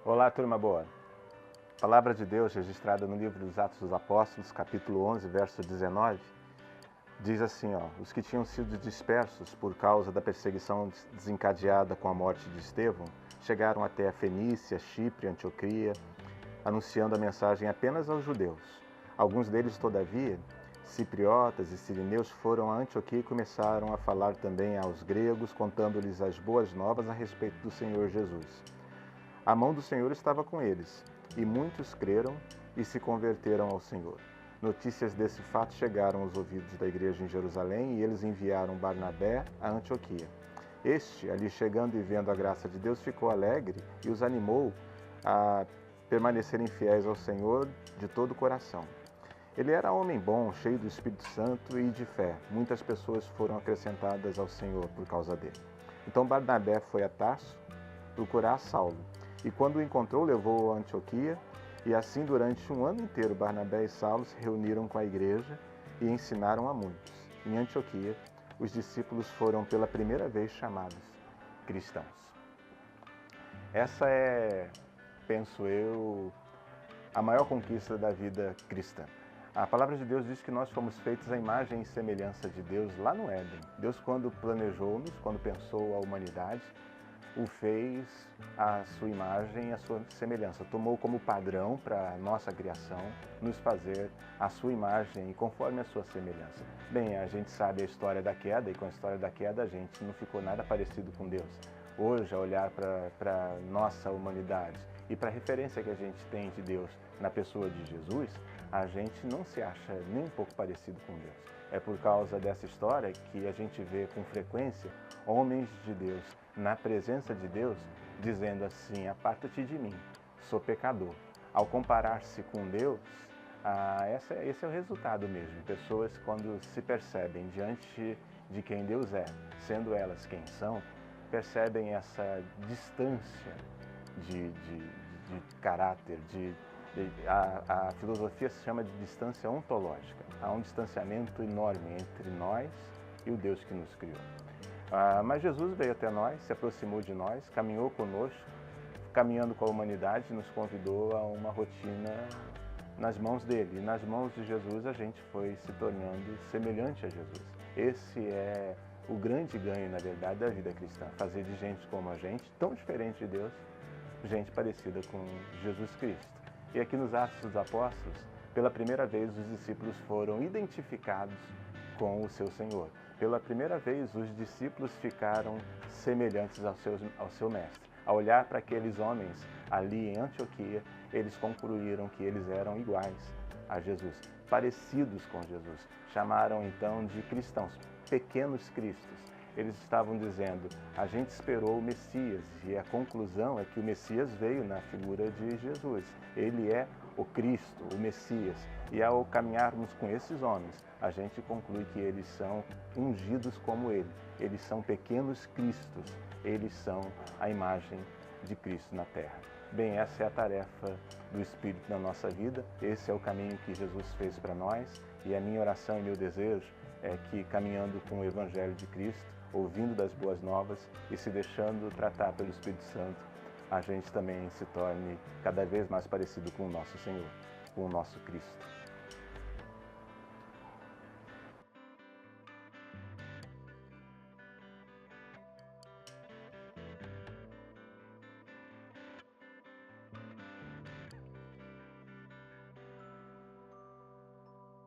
Olá, turma boa. Palavra de Deus registrada no livro dos Atos dos Apóstolos, capítulo 11, verso 19, diz assim, os que tinham sido dispersos por causa da perseguição desencadeada com a morte de Estevão, chegaram até a Fenícia, Chipre, Antioquia, anunciando a mensagem apenas aos judeus. Alguns deles, todavia, cipriotas e sirineus, foram a Antioquia e começaram a falar também aos gregos, contando-lhes as boas novas a respeito do Senhor Jesus. A mão do Senhor estava com eles, e muitos creram e se converteram ao Senhor. Notícias desse fato chegaram aos ouvidos da igreja em Jerusalém, e eles enviaram Barnabé a Antioquia. Este, ali chegando e vendo a graça de Deus, ficou alegre e os animou a permanecerem fiéis ao Senhor de todo o coração. Ele era homem bom, cheio do Espírito Santo e de fé. Muitas pessoas foram acrescentadas ao Senhor por causa dele. Então Barnabé foi a Tarso procurar Saulo. E quando o encontrou, levou-o a Antioquia, e assim durante um ano inteiro Barnabé e Saulo se reuniram com a igreja e ensinaram a muitos. Em Antioquia, os discípulos foram pela primeira vez chamados cristãos. Essa é, penso eu, a maior conquista da vida cristã. A palavra de Deus diz que nós fomos feitos à imagem e semelhança de Deus lá no Éden. Deus, quando planejou-nos, quando pensou a humanidade, o fez à sua imagem e à sua semelhança. Tomou como padrão para a nossa criação nos fazer à sua imagem e conforme a sua semelhança. Bem, a gente sabe a história da queda, e com a história da queda a gente não ficou nada parecido com Deus. Hoje, a olhar para a nossa humanidade e para a referência que a gente tem de Deus na pessoa de Jesus, a gente não se acha nem um pouco parecido com Deus. É por causa dessa história que a gente vê com frequência homens de Deus na presença de Deus dizendo assim: aparta-te de mim, sou pecador. Ao comparar-se com Deus, esse é o resultado mesmo. Pessoas, quando se percebem diante de quem Deus é, sendo elas quem são, percebem essa distância de caráter, a filosofia se chama de distância ontológica. Há um distanciamento enorme entre nós e o Deus que nos criou. Mas Jesus veio até nós, se aproximou de nós, caminhou conosco, caminhando com a humanidade, nos convidou a uma rotina nas mãos dele. E nas mãos de Jesus a gente foi se tornando semelhante a Jesus. Esse é o grande ganho, na verdade, da vida cristã. Fazer de gente como a gente, tão diferente de Deus, gente parecida com Jesus Cristo. E aqui nos Atos dos Apóstolos, pela primeira vez os discípulos foram identificados com o seu Senhor. Pela primeira vez os discípulos ficaram semelhantes ao seu mestre. Ao olhar para aqueles homens ali em Antioquia, eles concluíram que eles eram iguais a Jesus, parecidos com Jesus. Chamaram então de cristãos, pequenos cristos. Eles estavam dizendo: a gente esperou o Messias, e a conclusão é que o Messias veio na figura de Jesus. Ele é o Cristo, o Messias. E ao caminharmos com esses homens, a gente conclui que eles são ungidos como ele. Eles são pequenos cristos. Eles são a imagem de Cristo na terra. Bem, essa é a tarefa do Espírito na nossa vida. Esse é o caminho que Jesus fez para nós. E a minha oração e meu desejo é que, caminhando com o Evangelho de Cristo, ouvindo das boas novas e se deixando tratar pelo Espírito Santo, a gente também se torne cada vez mais parecido com o nosso Senhor, com o nosso Cristo.